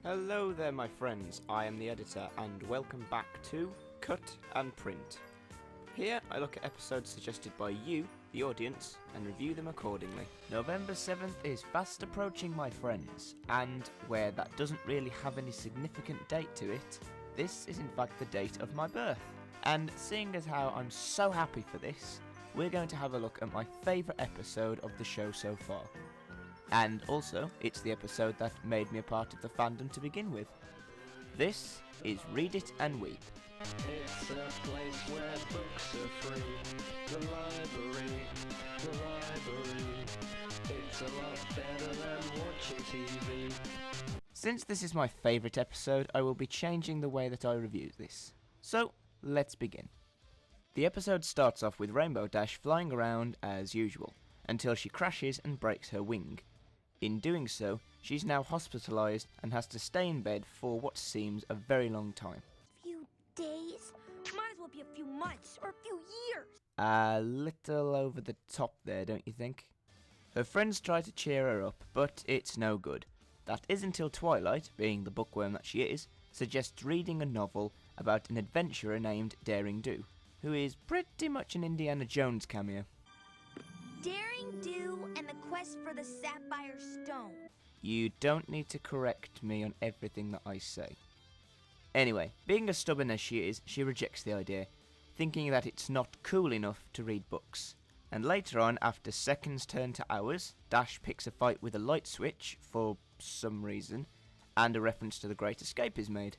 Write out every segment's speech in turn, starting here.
Hello there my friends, I am the editor and welcome back to Cut and Print. Here I look at episodes suggested by you, the audience, and review them accordingly. November 7th is fast approaching my friends, and where that doesn't really have any significant date to it, this is in fact the date of my birth. And seeing as how I'm so happy for this, we're going to have a look at my favourite episode of the show so far. And also, it's the episode that made me a part of the fandom to begin with. This is Read It and Weep. It's a place where books are free. The library. It's a lot better than watching TV. Since this is my favourite episode, I will be changing the way that I review this. So, let's begin. The episode starts off with Rainbow Dash flying around as usual, until she crashes and breaks her wing. In doing so, she's now hospitalised and has to stay in bed for what seems a very long time. Few days? Might as well be a few months or a few years. A little over the top there, don't you think? Her friends try to cheer her up, but it's no good. That is until Twilight, being the bookworm that she is, suggests reading a novel about an adventurer named Daring Do, who is pretty much an Indiana Jones cameo. Daring Do and the quest for the Sapphire Stone. You don't need to correct me on everything that I say. Anyway, being as stubborn as she is, she rejects the idea, thinking that it's not cool enough to read books. And later on, after seconds turn to hours, Dash picks a fight with a light switch, for some reason, and a reference to The Great Escape is made.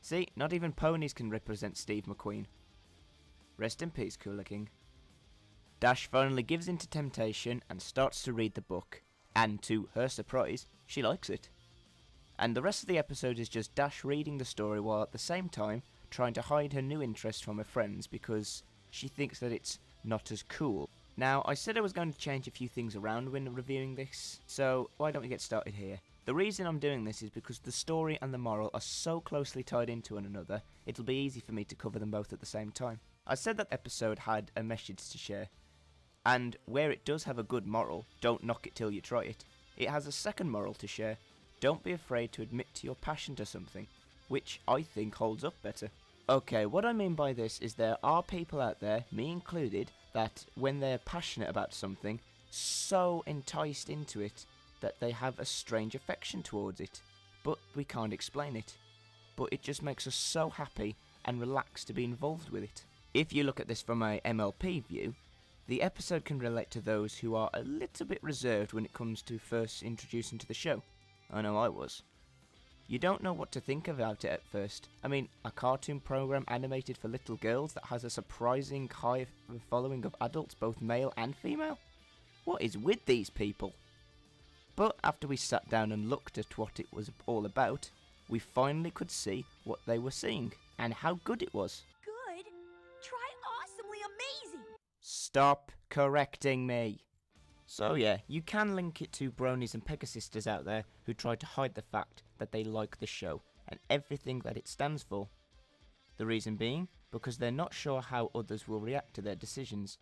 See, not even ponies can represent Steve McQueen. Rest in peace, Cooler King. Dash finally gives in to temptation and starts to read the book, and to her surprise, she likes it. And the rest of the episode is just Dash reading the story while at the same time trying to hide her new interest from her friends because she thinks that it's not as cool. Now, I said I was going to change a few things around when reviewing this, so why don't we get started here? The reason I'm doing this is because the story and the moral are so closely tied into one another, it'll be easy for me to cover them both at the same time. I said that episode had a message to share, and where it does have a good moral, don't knock it till you try it, it has a second moral to share, don't be afraid to admit to your passion to something, which I think holds up better. Okay, what I mean by this is there are people out there, me included, that when they're passionate about something, so enticed into it, that they have a strange affection towards it, but we can't explain it. But it just makes us so happy and relaxed to be involved with it. If you look at this from a MLP view, the episode can relate to those who are a little bit reserved when it comes to first introducing to the show. I know I was. You don't know what to think about it at first. I mean, a cartoon program animated for little girls that has a surprising high following of adults, both male and female? What is with these people? But after we sat down and looked at what it was all about, we finally could see what they were seeing, and how good it was. Good? Try awesomely amazing. Stop correcting me. So yeah, you can link it to bronies and Pegasisters out there who try to hide the fact that they like the show, and everything that it stands for. The reason being, because they're not sure how others will react to their decisions,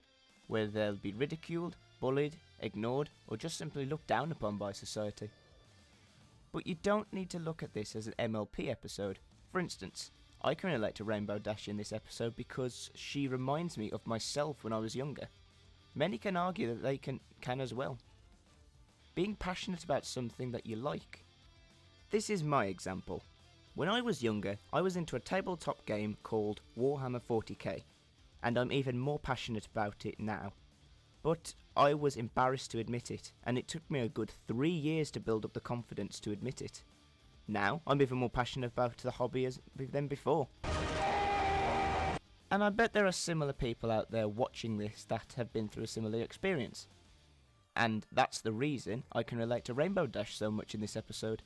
whether they'll be ridiculed, bullied, ignored, or just simply looked down upon by society. But you don't need to look at this as an MLP episode. For instance, I can relate to Rainbow Dash in this episode because she reminds me of myself when I was younger. Many can argue that they can as well. Being passionate about something that you like. This is my example. When I was younger, I was into a tabletop game called Warhammer 40k, and I'm even more passionate about it now. But I was embarrassed to admit it, and it took me a good 3 years to build up the confidence to admit it. Now, I'm even more passionate about the hobby than before. And I bet there are similar people out there watching this that have been through a similar experience. And that's the reason I can relate to Rainbow Dash so much in this episode.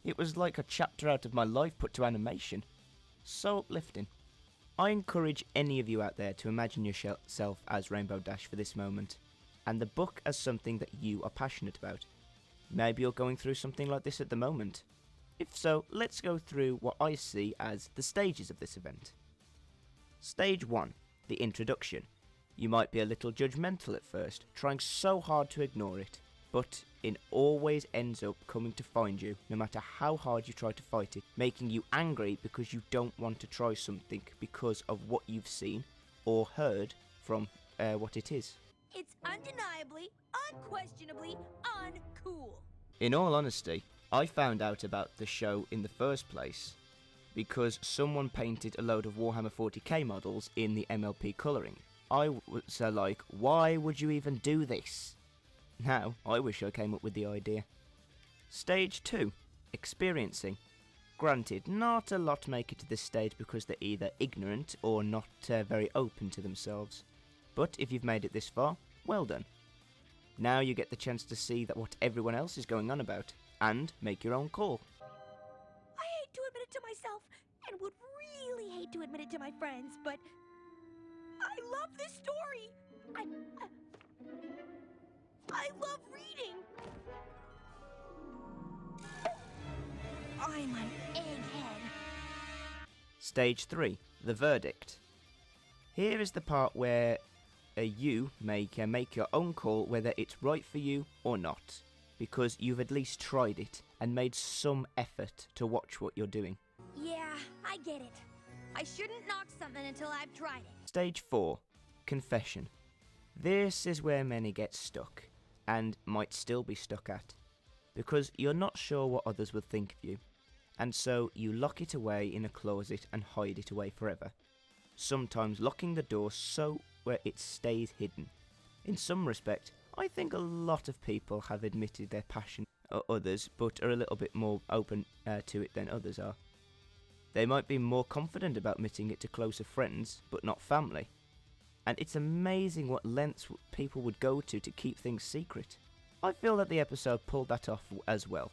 It was like a chapter out of my life put to animation. So uplifting. I encourage any of you out there to imagine yourself as Rainbow Dash for this moment, and the book as something that you are passionate about. Maybe you're going through something like this at the moment. If so, let's go through what I see as the stages of this event. Stage 1, the introduction. You might be a little judgmental at first, trying so hard to ignore it, but it always ends up coming to find you, no matter how hard you try to fight it, making you angry because you don't want to try something because of what you've seen or heard from what it is. It's undeniably, unquestionably uncool. In all honesty, I found out about the show in the first place because someone painted a load of Warhammer 40k models in the MLP colouring. I was like, why would you even do this? Now, I wish I came up with the idea. Stage 2. Experiencing. Granted, not a lot make it to this stage because they're either ignorant or not very open to themselves. But if you've made it this far, well done. Now you get the chance to see that what everyone else is going on about, and make your own call. I hate to admit it to myself, and would really hate to admit it to my friends, but I love this story. I love reading. I'm an egghead. Stage 3. The verdict. Here is the part where you make your own call whether it's right for you or not, because you've at least tried it and made some effort to watch what you're doing. Yeah, I get it. I shouldn't knock something until I've tried it. Stage 4. Confession. This is where many get stuck, and might still be stuck at, because you're not sure what others will think of you, and so you lock it away in a closet and hide it away forever, sometimes locking the door so where it stays hidden. In some respect, I think a lot of people have admitted their passion or others, but are a little bit more open to it than others are. They might be more confident about admitting it to closer friends, but not family. And it's amazing what lengths people would go to keep things secret. I feel that the episode pulled that off as well.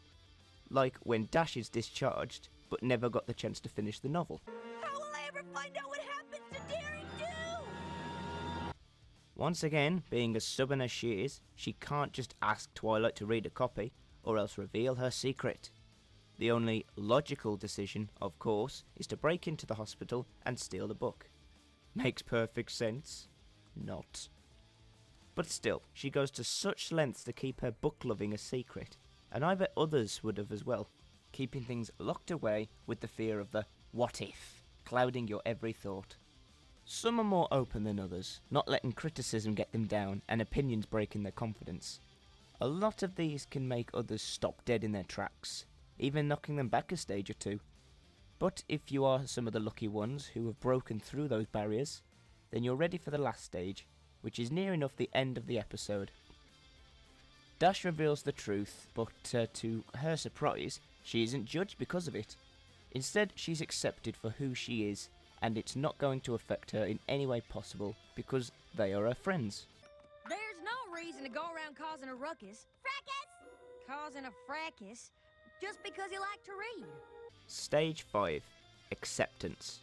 Like when Dash is discharged, but never got the chance to finish the novel. How will I ever find out what happens to Daring Do? Once again, being as stubborn as she is, she can't just ask Twilight to read a copy, or else reveal her secret. The only logical decision, of course, is to break into the hospital and steal the book. Makes perfect sense. Not. But still, she goes to such lengths to keep her book-loving a secret, and I bet others would have as well, keeping things locked away with the fear of the what if clouding your every thought. Some are more open than others, not letting criticism get them down and opinions breaking their confidence. A lot of these can make others stop dead in their tracks, even knocking them back a stage or two. But if you are some of the lucky ones who have broken through those barriers, then you're ready for the last stage, which is near enough the end of the episode. Dash reveals the truth, but to her surprise, she isn't judged because of it. Instead, she's accepted for who she is, and it's not going to affect her in any way possible because they are her friends. There's no reason to go around causing a ruckus. Fracas! Causing a fracas just because you like to read. Stage 5. Acceptance.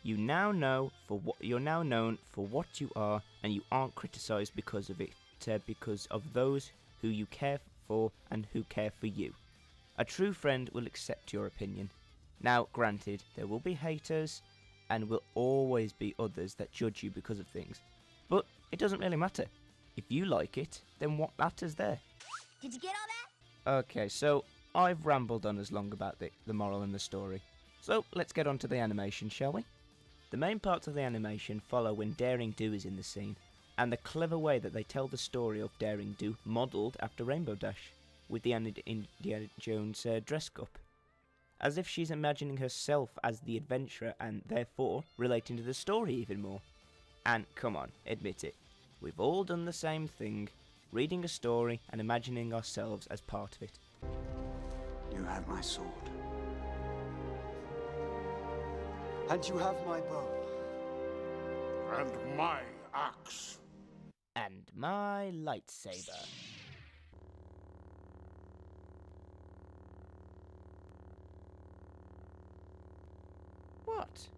You're now known for what you are, and you aren't criticised because of it, because of those who you care for and who care for you. A true friend will accept your opinion. Now, granted, there will be haters, and will always be others that judge you because of things, but it doesn't really matter. If you like it, then what matters there? Did you get all that? Okay, so I've rambled on as long about the moral and the story. So let's get on to the animation, shall we? The main parts of the animation follow when Daring Do is in the scene, and the clever way that they tell the story of Daring Do modelled after Rainbow Dash, with the Indiana Jones dress up. As if she's imagining herself as the adventurer and therefore relating to the story even more. And come on, admit it. We've all done the same thing, reading a story and imagining ourselves as part of it. You have my sword. And you have my bow. And my axe. And my lightsaber. What?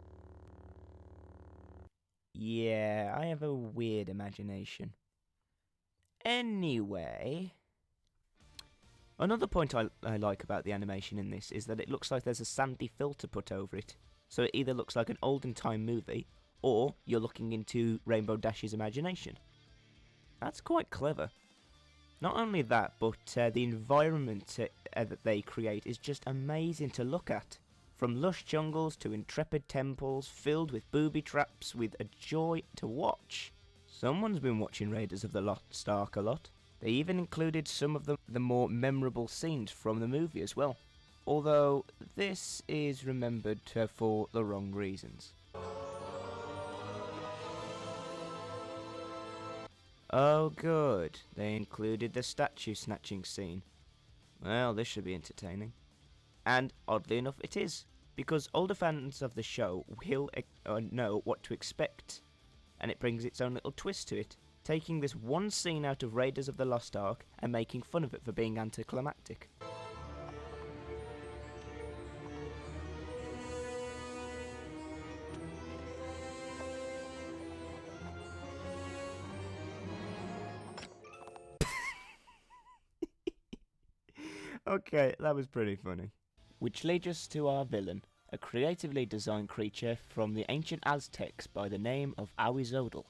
Yeah, I have a weird imagination. Anyway, another point I like about the animation in this is that it looks like there's a sandy filter put over it. So it either looks like an olden time movie, or you're looking into Rainbow Dash's imagination. That's quite clever. Not only that, but the environment that they create is just amazing to look at. From lush jungles to intrepid temples filled with booby traps with a joy to watch. Someone's been watching Raiders of the Lost Ark a lot. They even included some of the more memorable scenes from the movie as well. Although this is remembered for the wrong reasons. Oh good, they included the statue snatching scene. Well, this should be entertaining. And oddly enough it is, because older fans of the show will know what to expect. And it brings its own little twist to it, taking this one scene out of Raiders of the Lost Ark and making fun of it for being anticlimactic. Okay, that was pretty funny. Which leads us to our villain, a creatively designed creature from the ancient Aztecs by the name of Awizodal.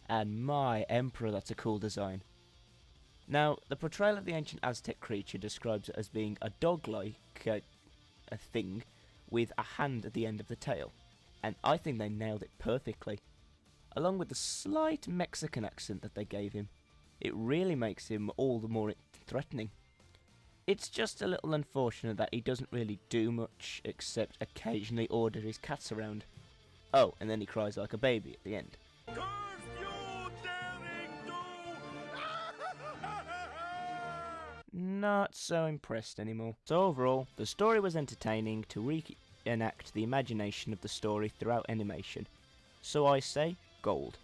And my emperor, that's a cool design. Now, the portrayal of the ancient Aztec creature describes it as being a dog-like a thing with a hand at the end of the tail. And I think they nailed it perfectly. Along with the slight Mexican accent that they gave him, it really makes him all the more threatening. It's just a little unfortunate that he doesn't really do much except occasionally order his cats around. Oh, and then he cries like a baby at the end. Not so impressed anymore. So overall, the story was entertaining to reenact the imagination of the story throughout animation. So I say, gold.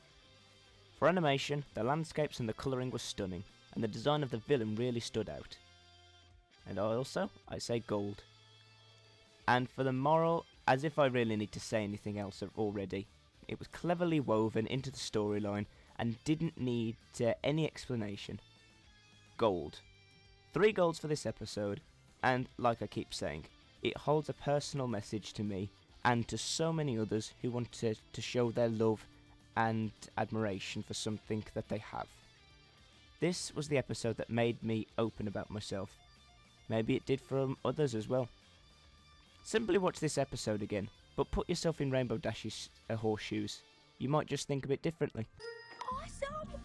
For animation, the landscapes and the colouring was stunning, and the design of the villain really stood out. And I say gold. And for the moral, as if I really need to say anything else already, it was cleverly woven into the storyline and didn't need any explanation. Gold. 3 golds for this episode, and like I keep saying, it holds a personal message to me and to so many others who want to show their love and admiration for something that they have. This was the episode that made me open about myself. Maybe it did for others as well. Simply watch this episode again, but put yourself in Rainbow Dash's horseshoes. You might just think a bit differently. Awesome!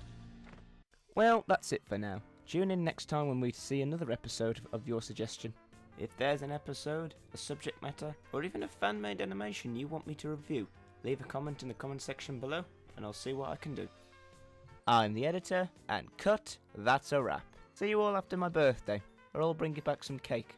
Well, that's it for now. Tune in next time when we see another episode of your suggestion. If there's an episode, a subject matter, or even a fan-made animation you want me to review, leave a comment in the comment section below, and I'll see what I can do. I'm the editor, and cut, that's a wrap. See you all after my birthday, or I'll bring you back some cake.